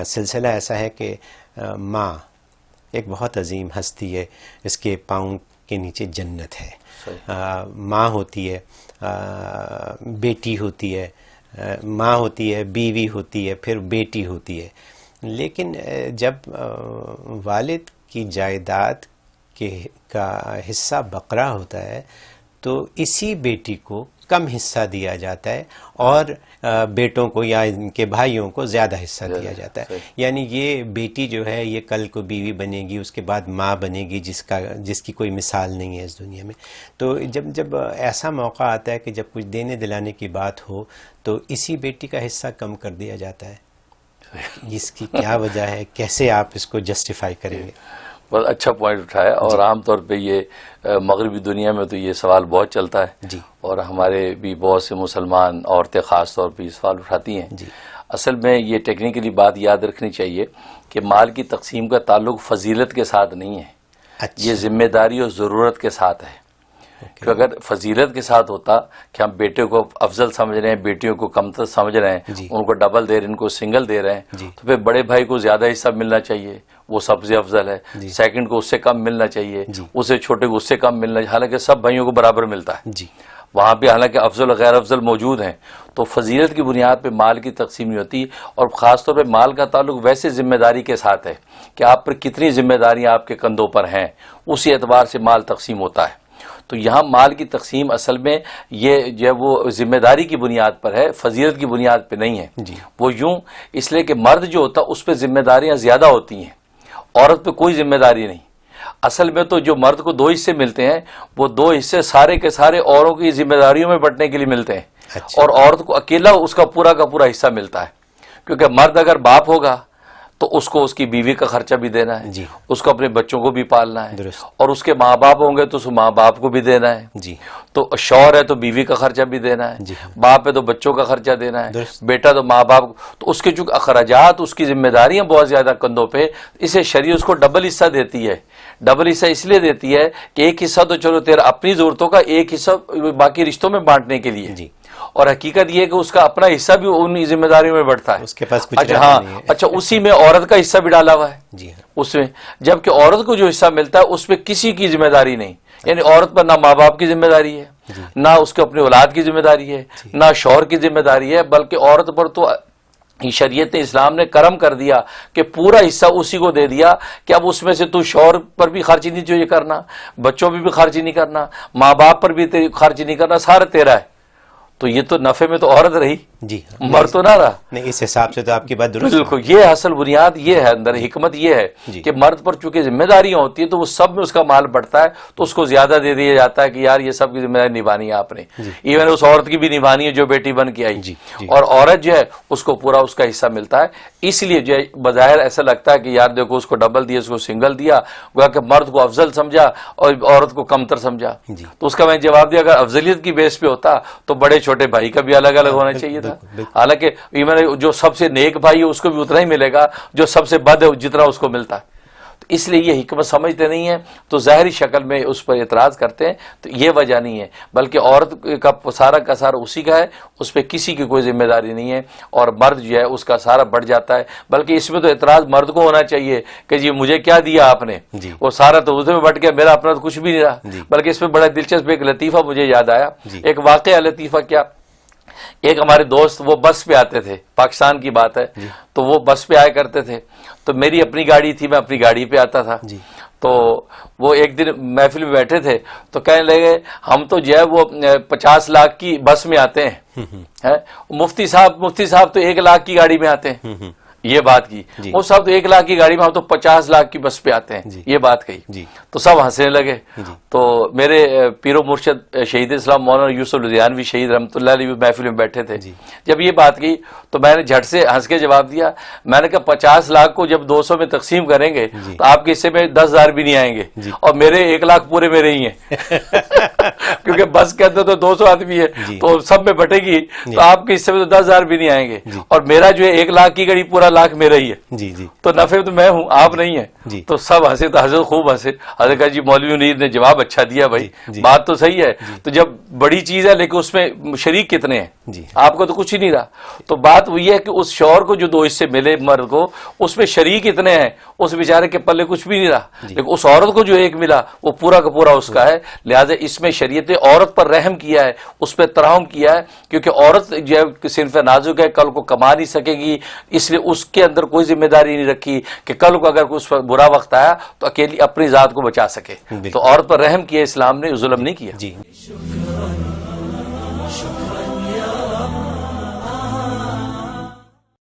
سلسلہ ایسا ہے کہ ماں ایک بہت عظیم ہستی ہے، اس کے پاؤں کے نیچے جنت ہے. ماں ہوتی ہے، بیٹی ہوتی ہے، ماں ہوتی ہے، بیوی ہوتی ہے، پھر بیٹی ہوتی ہے. لیکن جب والد کی جائیداد کا حصہ بقرہ ہوتا ہے تو اسی بیٹی کو کم حصہ دیا جاتا ہے اور بیٹوں کو یا ان کے بھائیوں کو زیادہ حصہ دیا جاتا ہے. یعنی یہ بیٹی جو ہے یہ کل کو بیوی بنے گی، اس کے بعد ماں بنے گی جس کی کوئی مثال نہیں ہے اس دنیا میں. تو جب ایسا موقع آتا ہے کہ جب کچھ دینے دلانے کی بات ہو تو اسی بیٹی کا حصہ کم کر دیا جاتا ہے. اس کی کیا وجہ ہے؟ کیسے آپ اس کو جسٹیفائی کریں گے؟ بہت اچھا پوائنٹ اٹھایا، اور عام طور پہ یہ مغربی دنیا میں تو یہ سوال بہت چلتا ہے جی. اور ہمارے بھی بہت سے مسلمان عورتیں خاص طور پہ یہ سوال اٹھاتی ہیں. جی. اصل میں یہ ٹیکنیکلی بات یاد رکھنی چاہیے کہ مال کی تقسیم کا تعلق فضیلت کے ساتھ نہیں ہے. اچھا. یہ ذمہ داری اور ضرورت کے ساتھ ہے. کہ اگر فضیلت کے ساتھ ہوتا کہ ہم بیٹے کو افضل سمجھ رہے ہیں، بیٹیوں کو کمتر سمجھ رہے ہیں، ان کو ڈبل دے رہے ہیں، ان کو سنگل دے رہے ہیں، تو پھر بڑے بھائی کو زیادہ حصہ ملنا چاہیے، وہ سب سے افضل ہے. سیکنڈ کو اس سے کم ملنا چاہیے، اسے چھوٹے کو اس سے کم ملنا چاہیے، حالانکہ سب بھائیوں کو برابر ملتا ہے. وہاں پہ حالانکہ افضل و غیر افضل موجود ہیں. تو فضیلت کی بنیاد پہ مال کی تقسیم نہیں ہوتی، اور خاص طور پہ مال کا تعلق ویسے ذمہ داری کے ساتھ ہے کہ آپ پر کتنی ذمہ داریاں آپ کے کندھوں پر ہیں، اسی اعتبار سے مال تقسیم ہوتا ہے. تو یہاں مال کی تقسیم اصل میں یہ جو ہے وہ ذمہ داری کی بنیاد پر ہے، فضیلت کی بنیاد پہ نہیں ہے. وہ یوں اس لیے کہ مرد جو ہوتا اس پہ ذمہ داریاں زیادہ ہوتی ہیں، عورت پہ کوئی ذمہ داری نہیں. اصل میں تو جو مرد کو 2 حصے ملتے ہیں، وہ 2 حصے سارے کے سارے اوروں کی ذمہ داریوں میں بٹنے کے لیے ملتے ہیں، اور عورت کو اکیلا اس کا پورا حصہ ملتا ہے. کیونکہ مرد اگر باپ ہوگا تو اس کو اس کی بیوی کا خرچہ بھی دینا ہے، اس کو اپنے بچوں کو بھی پالنا ہے، اور اس کے ماں باپ ہوں گے تو اس ماں باپ کو بھی دینا ہے. تو شوہر ہے تو بیوی کا خرچہ بھی دینا ہے، باپ ہے تو بچوں کا خرچہ دینا ہے، بیٹا تو ماں باپ. تو اس کے جو اخراجات، اس کی ذمہ داریاں بہت زیادہ کندھوں پہ، اسے شریعت اس کو ڈبل حصہ دیتی ہے. ڈبل حصہ اس لیے دیتی ہے کہ ایک حصہ تو چلو تیرا اپنی ضرورتوں کا، ایک حصہ باقی رشتوں میں بانٹنے کے لیے. اور حقیقت یہ کہ اس کا اپنا حصہ بھی ان ذمہ داریوں میں بڑھتا ہے. اس کے پاس کچھ اچھا اسی میں عورت کا حصہ بھی ڈالا ہوا ہے اس میں، جبکہ عورت کو جو حصہ ملتا ہے اس پہ کسی کی ذمہ داری نہیں. یعنی عورت پر نہ ماں باپ کی ذمہ داری ہے، نہ اس کے اپنے اولاد کی ذمہ داری ہے، نہ شوہر کی ذمہ داری ہے، بلکہ عورت پر تو شریعت اسلام نے کرم کر دیا کہ پورا حصہ اسی کو دے دیا کہ اب اس میں سے تو شوہر پر بھی خرچ نہیں چاہیے کرنا، بچوں پہ بھی خرچ نہیں کرنا، ماں باپ پر بھی خرچ نہیں کرنا، سارا تیرا ہے. تو یہ تو نفع میں تو عورت رہی، مرد تو نہ رہا. نہیں، اس حساب سے تو آپ کی بات درست. بالکل، یہ اصل بنیاد یہ ہے، اندر حکمت یہ ہے کہ مرد پر چونکہ ذمہ داریاں ہوتی ہیں تو وہ سب میں اس کا مال بڑھتا ہے، تو اس کو زیادہ دے دیا جاتا ہے کہ یار یہ سب کی ذمہ داری نبھانی ہے آپ نے. ایون اس عورت کی بھی نبھانی ہے جو بیٹی بن کے آئی، اور عورت جو ہے اس کو پورا اس کا حصہ ملتا ہے. اس لیے جو ہے بظاہر ایسا لگتا ہے کہ یار دیکھو اس کو ڈبل دیا، اس کو سنگل دیا، گویا کہ مرد کو افضل سمجھا اور عورت کو کمتر سمجھا. تو اس کا میں جواب دیا اگر افضلیت کی بیس پہ ہوتا تو بڑے چھوٹے بھائی کا بھی الگ الگ ہونا چاہیے تھا. حالانکہ جو سب سے نیک بھائی ہے اس کو بھی اتنا ہی ملے گا جو سب سے بد ہے جتنا اس کو ملتا ہے. تو اس لیے یہ حکمت سمجھتے نہیں ہیں، تو ظاہری شکل میں اس پر اعتراض کرتے ہیں. تو یہ وجہ نہیں ہے، بلکہ عورت کا سارا اسی کا ہے، اس پہ کسی کی کوئی ذمہ داری نہیں ہے، اور مرد جو ہے اس کا سارا بڑھ جاتا ہے. بلکہ اس میں تو اعتراض مرد کو ہونا چاہیے کہ جی مجھے کیا دیا آپ نے، وہ سارا تو اس میں بٹ گیا، میرا اپنا تو کچھ بھی نہیں رہا. بلکہ اس میں بڑا دلچسپ ایک لطیفہ مجھے یاد آیا، ایک واقعہ. لطیفہ کیا، ایک ہمارے دوست وہ بس پہ آتے تھے، پاکستان کی بات ہے، تو وہ بس پہ آیا کرتے تھے. تو میری اپنی گاڑی تھی، میں اپنی گاڑی پہ آتا تھا. تو وہ ایک دن محفل میں بیٹھے تھے تو کہنے لگے ہم تو جو ہے وہ 50 لاکھ کی بس میں آتے ہیں، مفتی صاحب تو 1 لاکھ کی گاڑی میں آتے ہیں. یہ بات کی وہ صاحب تو 1 لاکھ کی گاڑی میں، ہم تو 50 لاکھ کی بس پہ آتے ہیں. یہ بات کہی تو سب ہنسنے لگے. تو میرے پیر و مرشد شہید اسلام مولانا یوسف لدھیانوی شہید رحمۃ اللہ علیہ محفل میں بیٹھے تھے. جب یہ بات کی تو میں نے جھٹ سے ہنس کے جواب دیا، میں نے کہا 50 لاکھ کو جب 200 میں تقسیم کریں گے تو آپ کے حصے میں 10,000 بھی نہیں آئیں گے، اور میرے 1 لاکھ پورے میرے ہی ہیں. کیونکہ بس کے اندر تو 200 آدمی ہے تو سب میں بٹے گی، تو آپ کے حصے میں تو 10,000 بھی نہیں آئیں گے، اور میرا جو ہے 1 لاکھ کی گاڑی پورا لاکھ میرا ہی ہے جی جی تو نفع تو میں ہوں، آپ نہیں ہیں. جی. تو سب ہنسے، تو حضرت خوب ہنسے. حضرت کہا جی مولوی منیر نے جواب اچھا دیا بھائی، بات تو صحیح ہے. تو جب بڑی چیز ہے لیکن اس میں شریک کتنے ہیں؟ جی. آپ کو تو کچھ ہی نہیں رہا. تو بات وہی ہے کہ اس شوہر کو جو 2 حصے ملے مرد کو، اس میں شریک اتنے ہیں، اس بیچارے کے پلے کچھ بھی نہیں رہا. لیکن اس عورت کو جو ایک ملا وہ پورا کا پورا اس کا ہے. لہٰذا اس میں شریعت عورت پر رحم کیا ہے، اس پہ ترحم کیا ہے، کیونکہ عورت جو ہے صنف نازک ہے، کل کو کما نہیں سکے گی، اس لیے اس کے اندر کوئی ذمہ داری نہیں رکھی کہ کل کو اگر اس پر برا وقت آیا تو اکیلی اپنی ذات کو بچا سکے. تو عورت پر رحم کیا اسلام نے، ظلم نہیں کیا. جی.